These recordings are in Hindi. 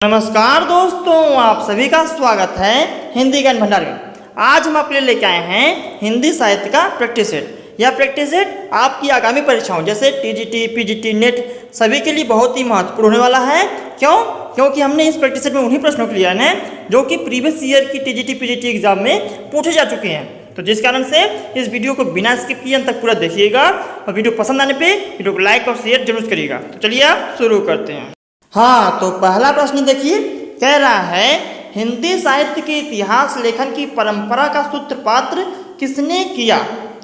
नमस्कार दोस्तों, आप सभी का स्वागत है हिंदी ज्ञान भंडार में। आज हम आपके लिए लेके आए हैं हिंदी साहित्य का प्रैक्टिस सेट। यह प्रैक्टिस सेट आपकी आगामी परीक्षाओं जैसे टीजीटी, पीजीटी, नेट सभी के लिए बहुत ही महत्वपूर्ण होने वाला है। क्यों? क्योंकि हमने इस प्रैक्टिस सेट में उन्हीं प्रश्नों को लिया है जो कि प्रीवियस ईयर की टीजीटी, पीजीटी एग्जाम में पूछे जा चुके हैं। तो जिस कारण से इस वीडियो को बिना स्किप किए अंत तक पूरा देखिएगा और वीडियो पसंद आने पे वीडियो को लाइक और शेयर जरूर करिएगा। तो चलिए आप शुरू करते हैं। हाँ, तो पहला प्रश्न देखिए, कह रहा है हिंदी साहित्य के इतिहास लेखन की परंपरा का सूत्रपात किसने किया।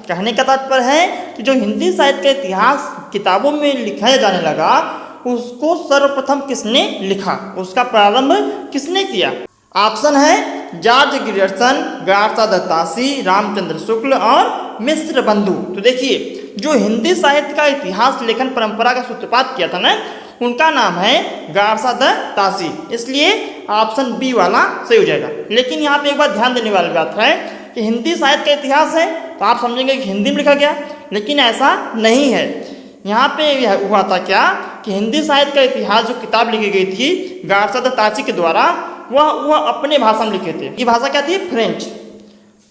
कहने का तात्पर्य है कि जो हिंदी साहित्य का इतिहास किताबों में लिखाया जाने लगा उसको सर्वप्रथम किसने लिखा, उसका प्रारंभ किसने किया। ऑप्शन है जॉर्ज ग्रियर्सन, गारसा दत्तासी, रामचंद्र शुक्ल और मिश्र बंधु। तो देखिए, जो हिंदी साहित्य का इतिहास लेखन परंपरा का सूत्रपात किया था ना, उनका नाम है गारसा दत्तासी। इसलिए ऑप्शन बी वाला सही हो जाएगा। लेकिन यहाँ पे एक बात ध्यान देने वाली बात है कि हिंदी साहित्य का इतिहास है तो आप समझेंगे कि हिंदी में लिखा गया, लेकिन ऐसा नहीं है। यहाँ पे हुआ था क्या कि हिंदी साहित्य का इतिहास जो किताब लिखी गई थी गारसा दत्तासी के द्वारा, वह अपने भाषा में लिखे थे। ये भाषा क्या थी? फ्रेंच।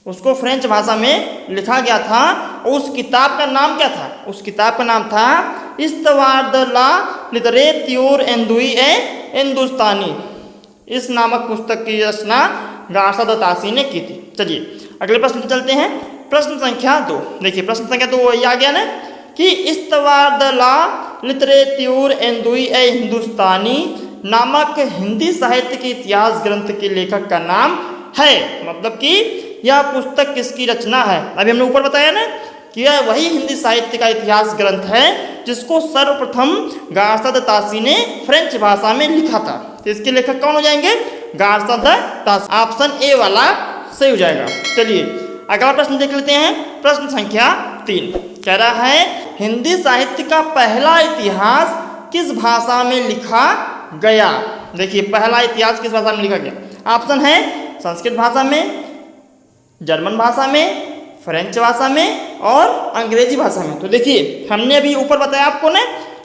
उसको फ्रेंच भाषा में लिखा गया था। उस किताब का नाम क्या था? उस किताब का नाम था इस्तवार द ला लिटरेत्यूर एंदुई ए हिंदुस्तानी। इस नामक पुस्तक की रचना गारसा दत्तासी ने की थी। चलिए अगले प्रश्न पर चलते हैं। प्रश्न संख्या 2। देखिए प्रश्न संख्या 2 ये आ गया ना कि इस्तवार द ला लिटरेत्यूर एंदुई ए हिंदुस्तानी नामक हिंदी साहित्य के इतिहास ग्रंथ के लेखक का नाम है। मतलब कि यह पुस्तक किसकी रचना है। अभी हमने ऊपर बताया ना कि यह वही हिंदी साहित्य का इतिहास ग्रंथ है जिसको सर्वप्रथम गारसा दत्तासी ने फ्रेंच भाषा में लिखा था। तो इसके लेखक कौन हो जाएंगे? गारसा दत्तासी। ऑप्शन ए वाला सही हो जाएगा। चलिए अगला प्रश्न देख लेते हैं। प्रश्न संख्या 3 कह रहा है हिंदी साहित्य का पहला इतिहास किस भाषा में लिखा गया। देखिए पहला इतिहास किस भाषा में लिखा गया। ऑप्शन है संस्कृत भाषा में, जर्मन भाषा में, फ्रेंच भाषा में और अंग्रेजी भाषा में। तो देखिए हमने अभी ऊपर बताया आपको ना,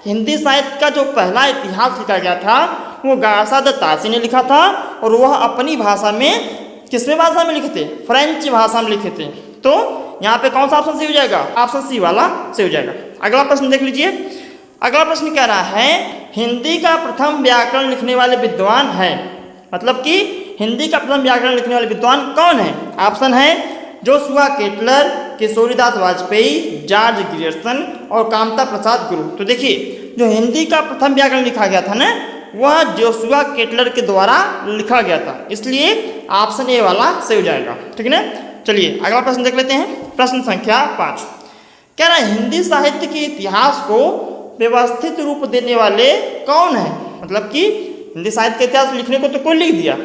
हिंदी साहित्य का जो पहला इतिहास लिखा गया था वो गारसा दत्तासी ने लिखा था और वह अपनी भाषा में, किसमें भाषा में लिखे थे? फ्रेंच भाषा में लिखे थे। तो यहाँ पे कौन सा ऑप्शन सही हो जाएगा? ऑप्शन सी वाला सही हो जाएगा। अगला प्रश्न देख लीजिए। अगला प्रश्न कह रहा है हिंदी का प्रथम व्याकरण लिखने वाले विद्वान है। मतलब कि हिंदी का प्रथम व्याकरण लिखने वाले विद्वान कौन है? ऑप्शन है Joshua Ketelaar, Kishoridas Vajpeyi, George Grierson और कामता प्रसाद गुरु। तो देखिए जो हिंदी का प्रथम व्याकरण लिखा गया था ना, वह जोशुआ केटलर के द्वारा लिखा गया था। इसलिए ऑप्शन ए वाला सही हो जाएगा। ठीक है ना। चलिए अगला प्रश्न देख लेते हैं। प्रश्न संख्या 5 कह रहा है हिंदी साहित्य के इतिहास को व्यवस्थित रूप देने वाले कौन है। मतलब कि हिंदी साहित्य का इतिहास लिखने को तो कोई लिख दिया,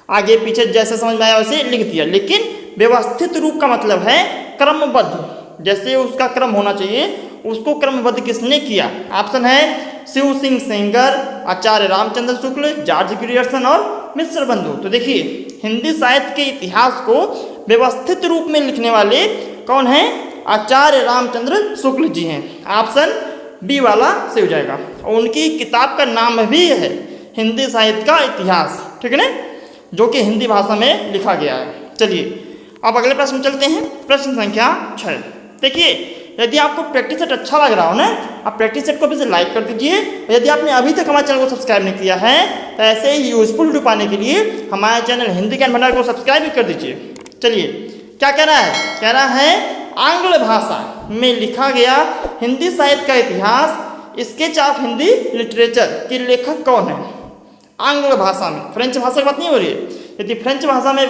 आगे पीछे जैसे समझ में आया वैसे लिख दिया, लेकिन व्यवस्थित रूप का मतलब है क्रमबद्ध, जैसे उसका क्रम होना चाहिए उसको क्रमबद्ध किसने किया। ऑप्शन है शिव सिंह सेंगर, आचार्य रामचंद्र शुक्ल, जॉर्ज ग्रियर्सन और मिश्र बंधु। तो देखिए हिंदी साहित्य के इतिहास को व्यवस्थित रूप में लिखने वाले कौन हैं? आचार्य रामचंद्र शुक्ल जी हैं। ऑप्शन बी वाला सही हो जाएगा। और उनकी किताब का नाम भी है हिंदी साहित्य का इतिहास। ठीक है ना, जो कि हिंदी भाषा में लिखा गया है। चलिए अब अगले प्रश्न चलते हैं। प्रश्न संख्या 6 देखिए, यदि आपको प्रैक्टिस सेट अच्छा लग रहा हो ना, आप प्रैक्टिस सेट को भी लाइक कर दीजिए। यदि आपने अभी तक हमारे चैनल को सब्सक्राइब नहीं किया है तो ऐसे ही यूजफुल वीडियो पाने के लिए हमारे चैनल हिंदी ज्ञान भंडार को सब्सक्राइब भी कर दीजिए। चलिए क्या कह रहा है? कह रहा है आंग्ल भाषा में लिखा गया हिंदी साहित्य का इतिहास स्केच ऑफ हिंदी लिटरेचर के लेखक कौन है। आंग्ल भाषा में, फ्रेंच भाषा की बात नहीं हो रही है। यदि फ्रेंच भाषा में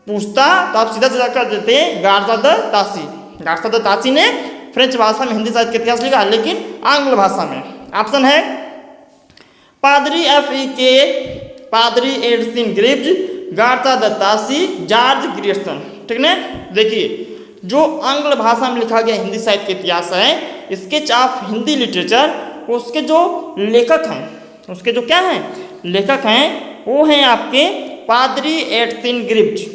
पूछता तो आप सीधा सीधा कर देते गारसा दत्तासी। गारसा दत्तासी ने फ्रेंच भाषा में हिंदी साहित्य का इतिहास लिखा, लेकिन आंग्ल भाषा में। ऑप्शन है पादरी F.E.K, पादरी एडसिन ग्रिब्ज, गारसा दत्तासी, जॉर्ज ग्रियर्सन। ठीक है। देखिए जो आंग्ल भाषा में लिखा गया हिंदी साहित्य का इतिहास है स्केच ऑफ हिंदी लिटरेचर, उसके जो लेखक हैं, उसके जो क्या हैं लेखक हैं, वो हैं आपके पादरी एडसिन ग्रिब्ज।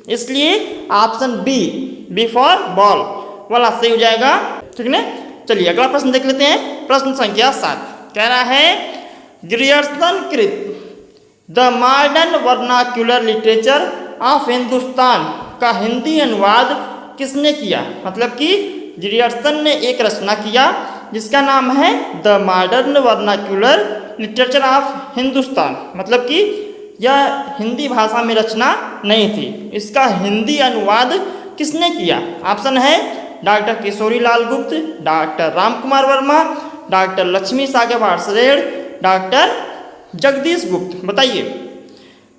इसलिए ऑप्शन बी फॉर बॉल वाला सही हो जाएगा। ठीक है। चलिए अगला प्रश्न देख लेते हैं। प्रश्न संख्या 7 कह रहा है ग्रियर्सन कृत the modern vernacular literature of Hindustan का हिंदी अनुवाद किसने किया? मतलब कि ग्रियर्सन ने एक रचना किया जिसका नाम है the modern vernacular literature of Hindustan. मतलब कि यह हिंदी भाषा में रचना नहीं थी, इसका हिंदी अनुवाद किसने किया? ऑप्शन है डॉक्टर किशोरी लाल गुप्त, डॉक्टर राम कुमार वर्मा, डॉक्टर लक्ष्मी सागर वार्षणेय, डॉक्टर जगदीश गुप्त। बताइए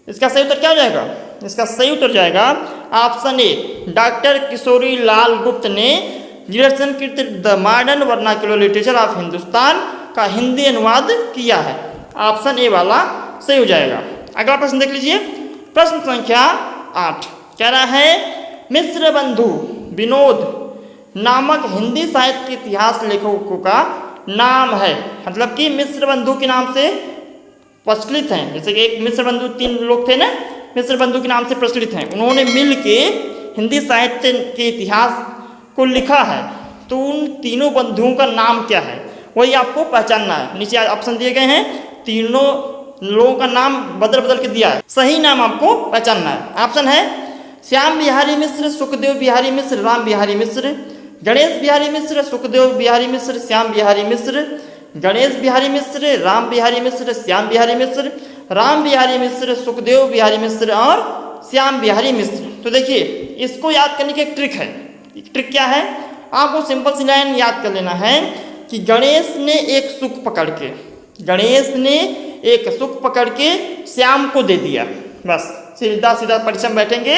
इसका सही उत्तर क्या हो जाएगा? इसका सही उत्तर जाएगा option A, doctor Kishori Lal गुप्त ने ग्रियर्सन कृत the modern vernacular literature of Hindustan का हिंदी अनुवाद किया है। ऑप्शन ए वाला सही हो जाएगा। अगला प्रश्न देख लीजिए, प्रश्न संख्या 8 कह रहा है मिश्र बंधु विनोद नामक हिंदी साहित्य के इतिहास लेखकों का नाम है। मतलब कि मिश्र बंधु के नाम से प्रचलित हैं, जैसे कि एक मिश्र बंधु 3 लोग थे ना, मिश्र बंधु के नाम से प्रचलित हैं। उन्होंने मिल के हिंदी साहित्य के इतिहास को लिखा है, तो उन तीनों बंधुओं का नाम क्या है वही आपको पहचानना है। नीचे ऑप्शन दिए गए हैं, तीनों लोगों का नाम बदल बदल के दिया है, सही नाम आपको पहचानना है। ऑप्शन है श्याम बिहारी मिश्र, सुखदेव बिहारी मिश्र, राम बिहारी मिश्र, गणेश बिहारी मिश्र, सुखदेव बिहारी मिश्र, श्याम बिहारी मिश्र, गणेश बिहारी मिश्र, राम बिहारी मिश्र, श्याम बिहारी मिश्र, राम बिहारी मिश्र, सुखदेव बिहारी मिश्र और श्याम बिहारी मिश्र। तो देखिए इसको याद करने की एक ट्रिक है। ट्रिक क्या है? आपको सिंपल सी लाइन याद कर लेना है कि गणेश ने एक सुख पकड़ के श्याम को दे दिया। बस सीधा सीधा परीक्षा में बैठेंगे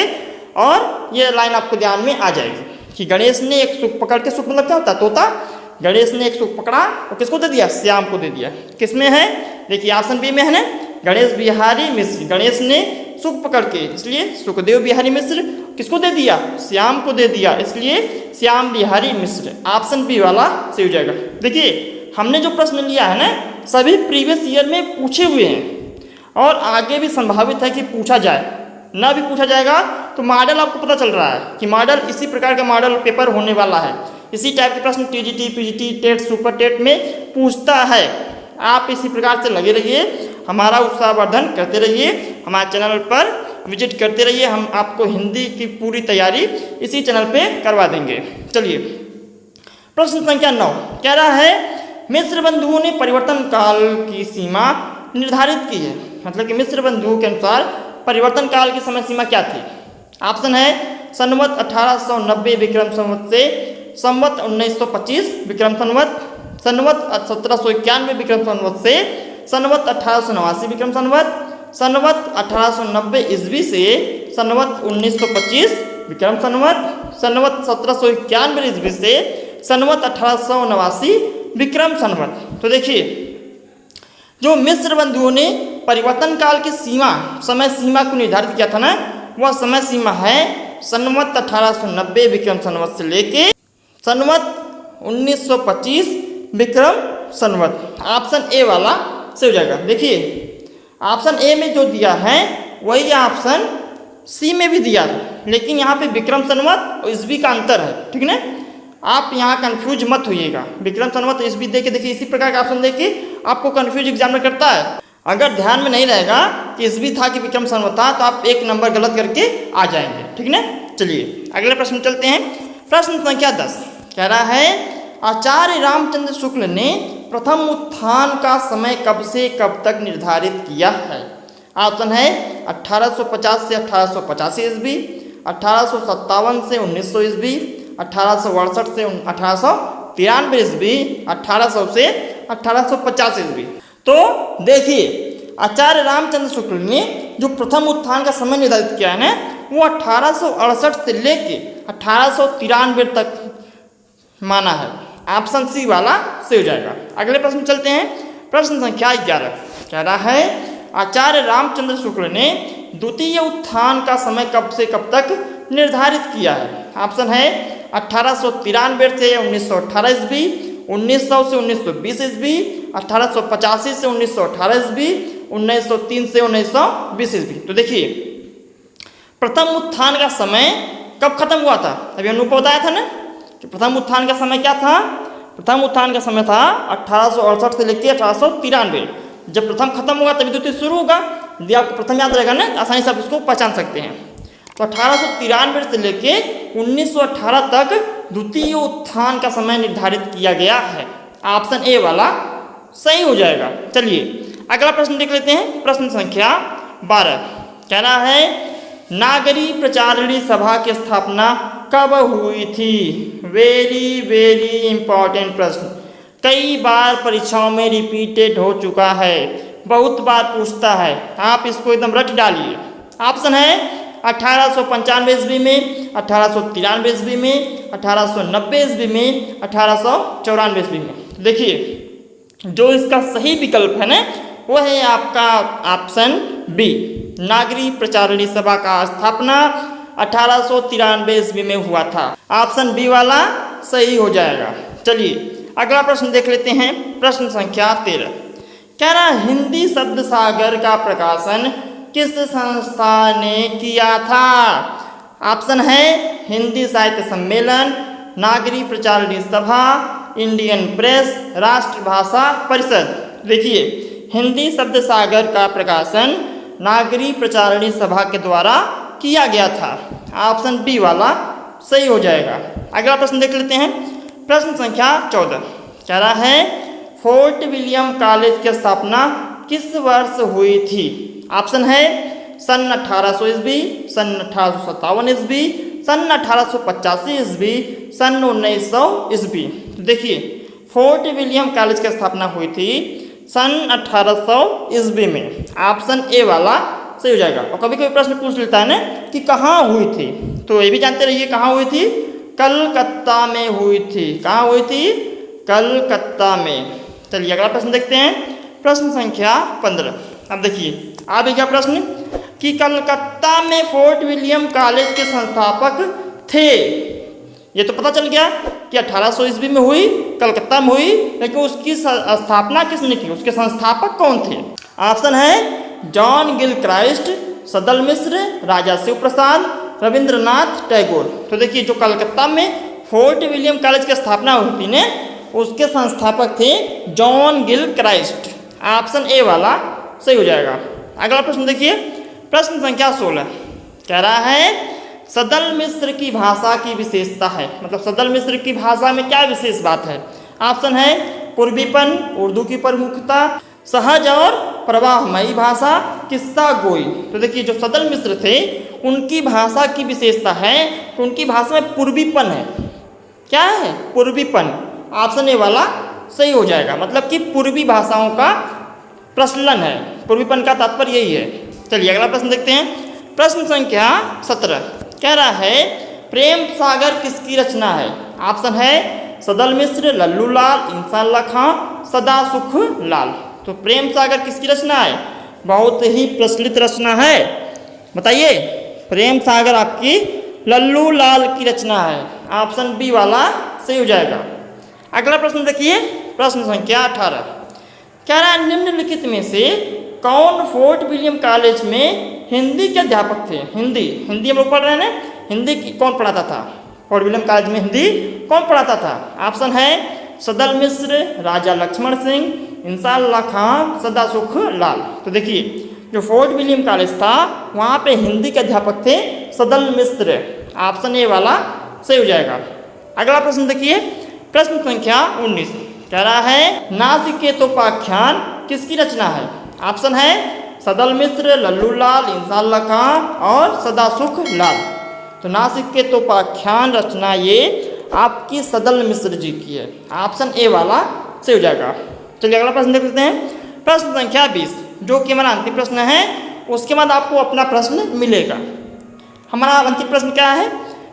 और ये लाइन आपको ध्यान में आ जाएगी कि गणेश ने एक सुख पकड़ के, सुख मतलब क्या होता है? तोता। गणेश ने एक सुख पकड़ा और किसको दे दिया? श्याम को दे दिया। किसमें है? देखिए ऑप्शन बी में है ना, गणेश बिहारी मिश्र। गणेश ने सुख पकड़ के, इसलिए सुखदेव बिहारी मिश्र किसको दे दिया? श्याम को दे दिया, इसलिए श्याम बिहारी मिश्र। ऑप्शन बी वाला सही हो जाएगा। देखिए हमने जो प्रश्न लिया है ना, सभी प्रीवियस ईयर में पूछे हुए हैं और आगे भी संभावित है कि पूछा जाए, ना भी पूछा जाएगा तो मॉडल आपको पता चल रहा है कि मॉडल इसी प्रकार का मॉडल पेपर होने वाला है। इसी टाइप के प्रश्न TGT, PGT, TET, super TET में पूछता है। आप इसी प्रकार से लगे रहिए, हमारा उत्साहवर्धन करते रहिए, हमारे चैनल पर विजिट करते रहिए। हम आपको हिंदी की पूरी तैयारी इसी चैनल पे करवा देंगे। चलिए प्रश्न संख्या 9 कह रहा है मिश्र बंधुओं ने परिवर्तन काल की सीमा निर्धारित की है। मतलब कि मिश्र बंधुओं के अनुसार परिवर्तन काल की समय सीमा क्या थी? ऑप्शन है संवत 1890 विक्रम संवत से संवत 1925 विक्रम संवत, संवत 1791 विक्रम संवत से संवत 1889 विक्रम संवत, संवत 1890 ईस्वी से संवत 1925 विक्रम संवत, संवत 1791 ईस्वी से संवत 1889 विक्रम संवत। तो देखिए जो मिश्र बंधुओं ने परिवर्तन काल की सीमा, समय सीमा को निर्धारित किया था ना, वह समय सीमा है संवत 1890 विक्रम संवत से लेके संवत 1925 विक्रम संवत। ऑप्शन ए वाला से हो जाएगा। देखिए ऑप्शन ए में जो दिया है वही ऑप्शन सी में भी दिया है, लेकिन यहाँ पे विक्रम संवत और ईस्वी का अंतर है, ठीक ना। आप यहाँ कंफ्यूज मत होइएगा। विक्रम संवत ईस्वी दे के देखिए, इसी प्रकार का ऑप्शन दे के आपको कंफ्यूज एग्जाम में करता है। अगर ध्यान में नहीं रहेगा कि ईस्वी था कि विक्रम संवत था तो आप एक नंबर गलत करके आ जाएंगे, ठीक ना। चलिए अगले प्रश्न चलते हैं। प्रश्न संख्या 10 कह रहा है आचार्य रामचंद्र शुक्ल ने प्रथम उत्थान का समय कब से कब तक निर्धारित किया है? ऑप्शन है 1850 से 1885 ईस्वी, 1857 से 1900 ईस्वी, 1868 से 1893 ईस्वी, 1800 से 1850 ईस्वी। तो देखिए आचार्य रामचंद्र शुक्ल ने जो प्रथम उत्थान का समय निर्धारित किया है ना, वो 1868 से लेके 1893 तक माना है। ऑप्शन सी वाला सही हो जाएगा। अगले प्रश्न चलते हैं। प्रश्न संख्या 11 कह रहा है आचार्य रामचंद्र शुक्ल ने द्वितीय उत्थान का समय कब से कब तक निर्धारित किया है? ऑप्शन है 1893 से 1918 ईस्वी, 1900 से 1920 ईस्वी, 1885 से 1918 ईस्वी, 1903 से 1920 ईस्वी। तो देखिए प्रथम उत्थान का समय कब खत्म हुआ था? अभी हमने बताया था ना कि प्रथम उत्थान का समय क्या था? प्रथम उत्थान का समय था 1868 से लेकर 1893। जब प्रथम खत्म होगा तभी द्वितीय शुरू होगा। यदि आपको प्रथम याद रहेगा ना तो आसानी से आप इसको पहचान सकते हैं। तो 1893 से लेके 1918 तक द्वितीय उत्थान का समय निर्धारित किया गया है। ऑप्शन ए वाला सही हो जाएगा। चलिए अगला प्रश्न देख लेते हैं। प्रश्न संख्या 12 कह रहा है नागरी प्रचारिणी सभा की स्थापना कब हुई थी? वेरी वेरी इंपॉर्टेंट प्रश्न, कई बार परीक्षाओं में रिपीटेड हो चुका है, बहुत बार पूछता है, आप इसको एकदम रट डालिए। ऑप्शन है 1895 ईस्वी में, 1893 ईस्वी में, 1890 ईस्वी में, 1894 ईस्वी में। देखिए जो इसका सही विकल्प है ना वो है आपका ऑप्शन बी, नागरी प्रचारिणी सभा का स्थापना 1893 ईस्वी में हुआ था। ऑप्शन बी वाला सही हो जाएगा। चलिए अगला प्रश्न देख लेते हैं। प्रश्न संख्या 13 कह रहा हिंदी शब्द सागर का प्रकाशन किस संस्था ने किया था? ऑप्शन है हिंदी साहित्य सम्मेलन, नागरी प्रचारिणी सभा, इंडियन प्रेस, राष्ट्रभाषा परिषद। देखिए हिंदी शब्द सागर का प्रकाशन नागरी प्रचारिणी सभा के द्वारा किया गया था। ऑप्शन बी वाला सही हो जाएगा। अगला प्रश्न देख लेते हैं। प्रश्न संख्या 14 कह रहा है फोर्ट विलियम कॉलेज की स्थापना किस वर्ष हुई थी? ऑप्शन है सन 1800 ईस्वी, सन 1857 ईस्वी, सन 1885 ईस्वी, सन 1900 ईस्वी। देखिए फोर्ट विलियम कॉलेज की स्थापना हुई थी सन 1800 ईस्वी में। ऑप्शन ए वाला सही हो जाएगा। और कभी कभी प्रश्न पूछ लेता है ना कि कहाँ हुई थी, तो ये भी जानते रहिए कहाँ हुई थी, कलकत्ता में हुई थी। कहाँ हुई थी? कलकत्ता में। चलिए अगला प्रश्न देखते हैं। प्रश्न संख्या 15। अब देखिए आ भी क्या प्रश्न कि कलकत्ता में फोर्ट विलियम कॉलेज के संस्थापक थे। ये तो पता चल गया कि 1800 ईस्वी में हुई, कलकत्ता में हुई, लेकिन उसकी स्थापना किसने की, उसके संस्थापक कौन थे? ऑप्शन है जॉन गिलक्राइस्ट, सदल मिश्र, राजा शिव प्रसाद, रविंद्रनाथ टैगोर। तो देखिए जो कलकत्ता में फोर्ट विलियम कॉलेज की स्थापना हुई थी ने उसके संस्थापक थे जॉन गिलक्राइस्ट। ऑप्शन ए वाला सही हो जाएगा। अगला प्रश्न देखिए। प्रश्न संख्या 16 कह रहा है सदल मिश्र की भाषा की विशेषता है, मतलब सदल मिश्र की भाषा में क्या विशेष बात है? ऑप्शन है पूर्वीपन, उर्दू की प्रमुखता, सहज और प्रवाहमयी भाषा, किस्सा गोई। तो देखिए जो सदल मिश्र थे उनकी भाषा की विशेषता है तो उनकी भाषा में पूर्वीपन है। क्या है? पूर्वीपन। ऑप्शन ए वाला सही हो जाएगा, मतलब कि पूर्वी भाषाओं का प्रचलन है। पूर्वीपन का तात्पर्य यही है। चलिए अगला प्रश्न देखते हैं। प्रश्न संख्या 17 कह रहा है प्रेम सागर किसकी रचना है? ऑप्शन है सदल मिश्र, लल्लू लाल, इंसान अल्लाह खां, सदासुख लाल। तो प्रेम सागर किसकी रचना है? बहुत ही प्रचलित रचना है। बताइए प्रेम सागर आपकी लल्लू लाल की रचना है। ऑप्शन बी वाला सही हो जाएगा। अगला प्रश्न देखिए। प्रश्न संख्या 18 कह रहा है निम्नलिखित में से कौन फोर्ट विलियम कॉलेज में हिंदी के अध्यापक थे? हिंदी हम लोग पढ़ रहे हैं ना, हिंदी कौन पढ़ाता था? फोर्ट विलियम कॉलेज में हिंदी कौन पढ़ाता था? ऑप्शन है सदल मिश्र, राजा लक्ष्मण सिंह, इंसान अल्लाह खां, सदासुख लाल। तो देखिए जो फोर्ट विलियम कॉलेज था वहाँ पे हिंदी के अध्यापक थे सदल मिश्र। ऑप्शन ए वाला सही हो जाएगा। अगला प्रश्न देखिए। प्रश्न संख्या 19 कह रहा है नासिकेतोपाख्यान किसकी रचना है? ऑप्शन है सदल मिश्र, लल्लू लाल, इंसान अल्लाह खां और सदासुख लाल। तो नासिकेतोपाख्यान रचना ये आपकी सदल मिश्र जी की है। ऑप्शन ए वाला सही हो जाएगा। चलिए अगला प्रश्न देख लेते हैं। प्रश्न संख्या 20 जो कि हमारा अंतिम प्रश्न है, उसके बाद आपको अपना प्रश्न मिलेगा। हमारा अंतिम प्रश्न क्या है?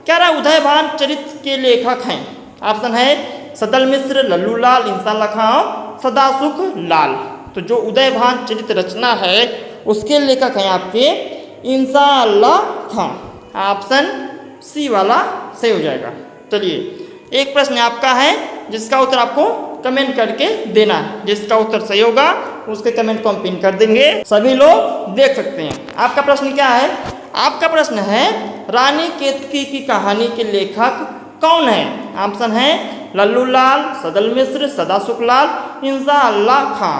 कह रहा है उदयभान चरित्र के लेखक हैं। ऑप्शन है सदल मिश्र, लल्लू लाल, इंसान अल्लाह खां, सदासुख लाल। तो जो उदयभान चरित्र रचना है उसके लेखक हैं आपके इंसान अल्लाह खां। ऑप्शन सी वाला सही हो जाएगा। चलिए एक प्रश्न आपका है जिसका उत्तर आपको कमेंट करके देना है। जिसका उत्तर सही होगा उसके कमेंट को हम पिन कर देंगे, सभी लोग देख सकते हैं। आपका प्रश्न क्या है? आपका प्रश्न है रानी केतकी की कहानी के लेखक कौन है? ऑप्शन है लल्लू लाल, सदल मिश्र, सदासुख लाल, इंसान अल्लाह खां।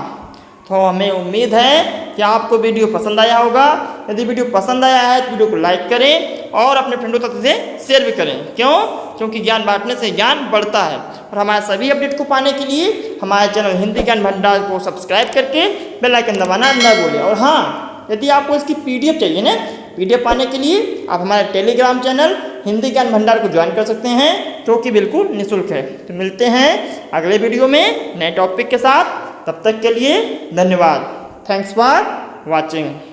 तो हमें उम्मीद है कि आपको वीडियो पसंद आया होगा। यदि वीडियो पसंद आया है तो वीडियो को लाइक करें और अपने फ्रेंडों तक इसे शेयर भी करें। क्यों? क्योंकि ज्ञान बांटने से ज्ञान बढ़ता है। और हमारे सभी अपडेट को पाने के लिए हमारे चैनल हिंदी ज्ञान भंडार को सब्सक्राइब करके बेल आइकन दबाना न भूलें। और हाँ, यदि आपको इसकी PDF चाहिए ना, PDF पाने के लिए आप हमारे टेलीग्राम चैनल हिंदी ज्ञान भंडार को ज्वाइन कर सकते हैं, जो कि बिल्कुल निःशुल्क है। तो मिलते हैं अगले वीडियो में नए टॉपिक के साथ। तब तक के लिए धन्यवाद। Thanks for watching.